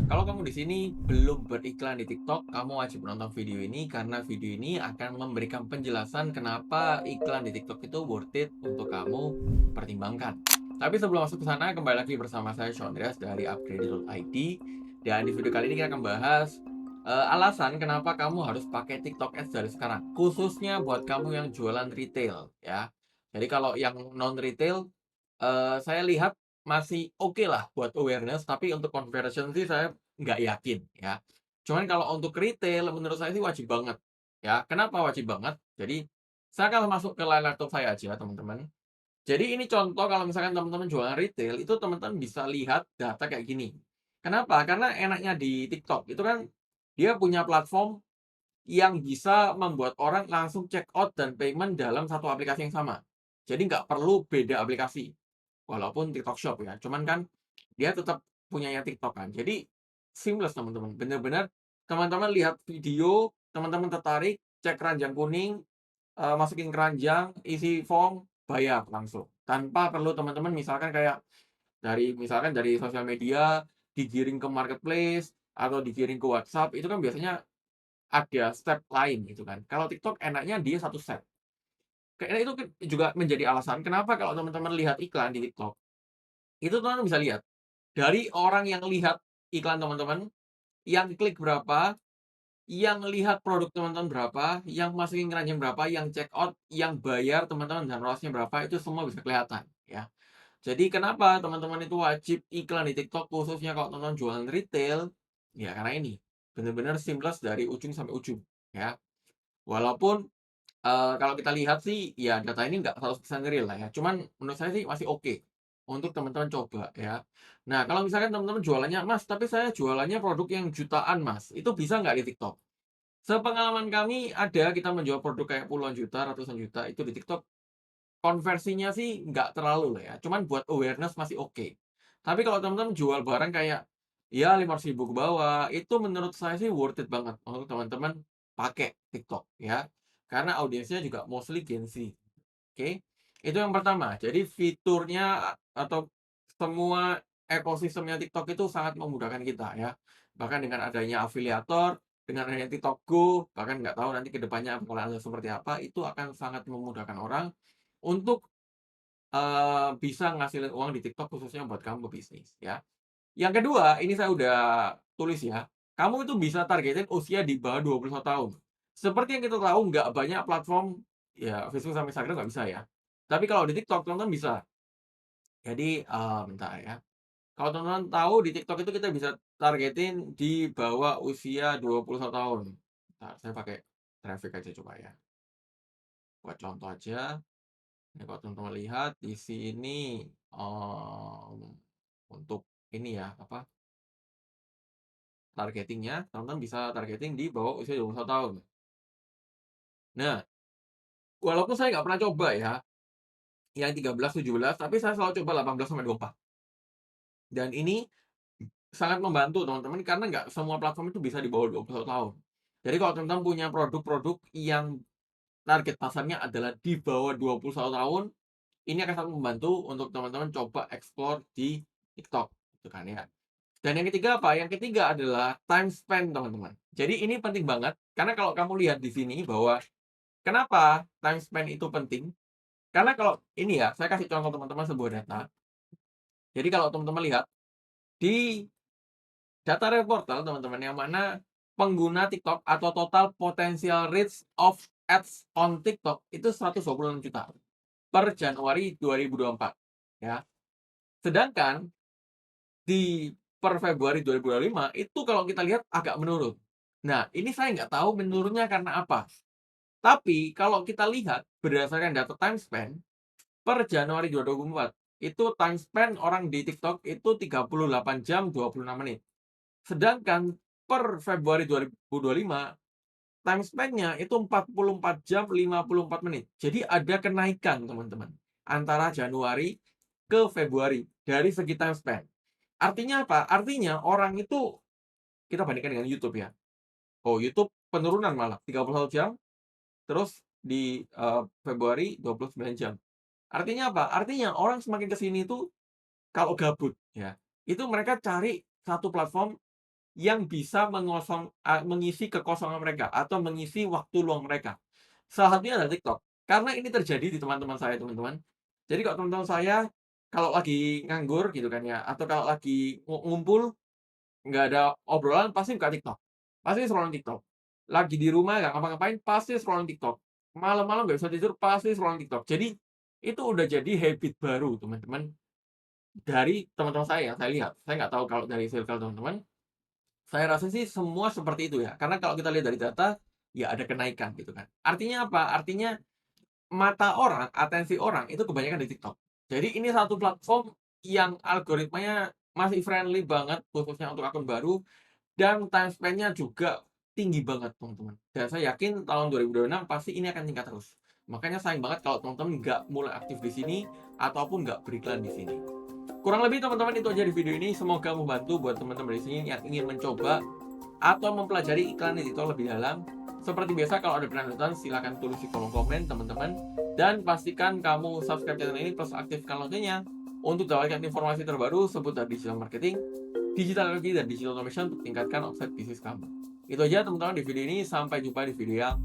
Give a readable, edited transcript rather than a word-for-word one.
Kalau kamu di sini belum beriklan di TikTok, kamu wajib nonton video ini karena video ini akan memberikan penjelasan kenapa iklan di TikTok itu worth it untuk kamu pertimbangkan. Tapi sebelum masuk ke sana, kembali lagi bersama saya Shondres dari upgrade.id. Dan di video kali ini kita akan bahas alasan kenapa kamu harus pakai TikTok Ads dari sekarang, khususnya buat kamu yang jualan retail ya. Jadi kalau yang non retail, saya lihat masih oke lah buat awareness, tapi untuk conversion sih saya nggak yakin ya. Cuman kalau untuk retail menurut saya sih wajib banget ya. Kenapa wajib banget? Jadi saya akan masuk ke layar laptop saya aja teman-teman. Jadi ini contoh kalau misalkan teman-teman jualan retail itu teman-teman bisa lihat data kayak gini. Kenapa? Karena enaknya di TikTok itu kan dia punya platform yang bisa membuat orang langsung check out dan payment dalam satu aplikasi yang sama. Jadi nggak perlu beda aplikasi. Walaupun TikTok Shop ya, cuman kan dia tetap punyanya TikTok kan. Jadi seamless teman-teman, bener-bener teman-teman lihat video, teman-teman tertarik, cek keranjang kuning, masukin keranjang, isi form, bayar langsung. Tanpa perlu teman-teman misalkan kayak misalkan dari sosial media, digiring ke marketplace, atau digiring ke WhatsApp, itu kan biasanya ada step lain gitu kan. Kalau TikTok enaknya dia satu step. Kayaknya itu juga menjadi alasan kenapa kalau teman-teman lihat iklan di TikTok, itu teman-teman bisa lihat dari orang yang lihat iklan teman-teman, yang klik berapa, yang lihat produk teman-teman berapa, yang masukin keranjang berapa, yang check out, yang bayar teman-teman dan ROAS-nya berapa, itu semua bisa kelihatan, ya. Jadi kenapa teman-teman itu wajib iklan di TikTok khususnya kalau teman-teman jualan retail, ya karena ini, benar-benar seamless dari ujung sampai ujung, ya. Walaupun, kalau kita lihat sih, ya data ini nggak 100% real lah ya, cuman menurut saya sih masih oke untuk teman-teman coba ya. Nah, kalau misalkan teman-teman jualannya, "Mas, tapi saya jualannya produk yang jutaan, Mas." Itu bisa nggak di TikTok? Sepengalaman kami ada kita menjual produk kayak puluhan juta, ratusan juta itu di TikTok, konversinya sih nggak terlalu lah ya, cuman buat awareness masih oke. Tapi kalau teman-teman jual barang kayak, ya 500.000 ke bawah, itu menurut saya sih worth it banget untuk teman-teman pakai TikTok ya. Karena audiensnya juga mostly Gen Z, oke. Itu yang pertama. Jadi fiturnya atau semua ekosistemnya TikTok itu sangat memudahkan kita ya. Bahkan dengan adanya afiliator, dengan adanya TikTok Go, bahkan nggak tahu nanti ke depannya bakalan ada seperti apa, itu akan sangat memudahkan orang untuk, bisa ngasilin uang di TikTok khususnya buat kamu bisnis ya. Yang kedua, ini saya udah tulis ya, kamu itu bisa targetin usia di bawah 21 tahun. Seperti yang kita tahu nggak banyak platform, ya Facebook sama Instagram nggak bisa ya. Tapi kalau di TikTok teman-teman bisa. Jadi, bentar ya, kalau teman-teman tahu di TikTok itu kita bisa targetin di bawah usia 21 tahun. Bentar, saya pakai traffic aja coba ya. Buat contoh aja. Ini kalau teman-teman lihat di sini, untuk ini ya, apa, targeting-nya, teman-teman bisa targeting di bawah usia 21 tahun. Nah, walaupun saya nggak pernah coba ya, yang 13, 17, tapi saya selalu coba 18 sampai 24. Dan ini sangat membantu teman-teman karena nggak semua platform itu bisa di bawah 21 tahun. Jadi kalau teman-teman punya produk-produk yang target pasarnya adalah di bawah 21 tahun, ini akan sangat membantu untuk teman-teman coba explore di TikTok, gitu kan ya. Dan yang ketiga apa? Yang ketiga adalah time spend, teman-teman. Jadi ini penting banget, karena kalau kamu lihat di sini bahwa kenapa time spend itu penting? Karena kalau ini ya, saya kasih contoh teman-teman sebuah data. Jadi kalau teman-teman lihat di data reportal teman-teman, yang mana pengguna TikTok atau total potential reach of ads on TikTok itu 126 juta per Januari 2024 ya. Sedangkan di per Februari 2025 itu kalau kita lihat agak menurun. Nah, ini saya nggak tahu menurunnya karena apa. Tapi kalau kita lihat berdasarkan data time spend per Januari 2024, itu time spend orang di TikTok itu 38 jam 26 menit. Sedangkan per Februari 2025, time spend-nya itu 44 jam 54 menit. Jadi ada kenaikan teman-teman, antara Januari ke Februari dari segi time spend. Artinya apa? Artinya orang itu kita bandingkan dengan YouTube ya. Oh, YouTube penurunan malah 31 jam, terus di, Februari 29 jam. Artinya apa? Artinya orang semakin ke sini tuh kalau gabut ya, itu mereka cari satu platform yang bisa mengisi kekosongan mereka atau mengisi waktu luang mereka. Salah satunya adalah TikTok. Karena ini terjadi di teman-teman saya, teman-teman. Jadi kalau teman-teman saya, kalau lagi nganggur gitu kan ya, atau kalau lagi ngumpul, nggak ada obrolan, pasti buka TikTok. Pasti scrolling TikTok. Lagi di rumah nggak ngapa-ngapain, pasti scrolling TikTok. Malam-malam nggak bisa tidur, pasti scrolling TikTok. Jadi, itu udah jadi habit baru, teman-teman, dari teman-teman saya yang saya lihat. Saya nggak tahu kalau dari circle teman-teman, saya rasa sih semua seperti itu ya. Karena kalau kita lihat dari data, ya ada kenaikan gitu kan. Artinya apa? Artinya mata orang, atensi orang itu kebanyakan di TikTok. Jadi ini satu platform yang algoritmanya masih friendly banget, khususnya untuk akun baru, dan time spend-nya juga tinggi banget, teman-teman. Dan saya yakin tahun 2026 pasti ini akan tingkat terus. Makanya sayang banget kalau teman-teman nggak mulai aktif di sini, ataupun nggak beriklan di sini. Kurang lebih teman-teman itu aja di video ini, semoga membantu buat teman-teman di sini yang ingin mencoba atau mempelajari iklan di TikTok lebih dalam. Seperti biasa kalau ada penonton silahkan tulis di kolom komen teman-teman. Dan pastikan kamu subscribe channel ini plus aktifkan loncengnya untuk dapatkan informasi terbaru seputar digital marketing, digital energy, dan digital automation untuk tingkatkan omset bisnis kamu. Itu aja teman-teman di video ini, sampai jumpa di video yang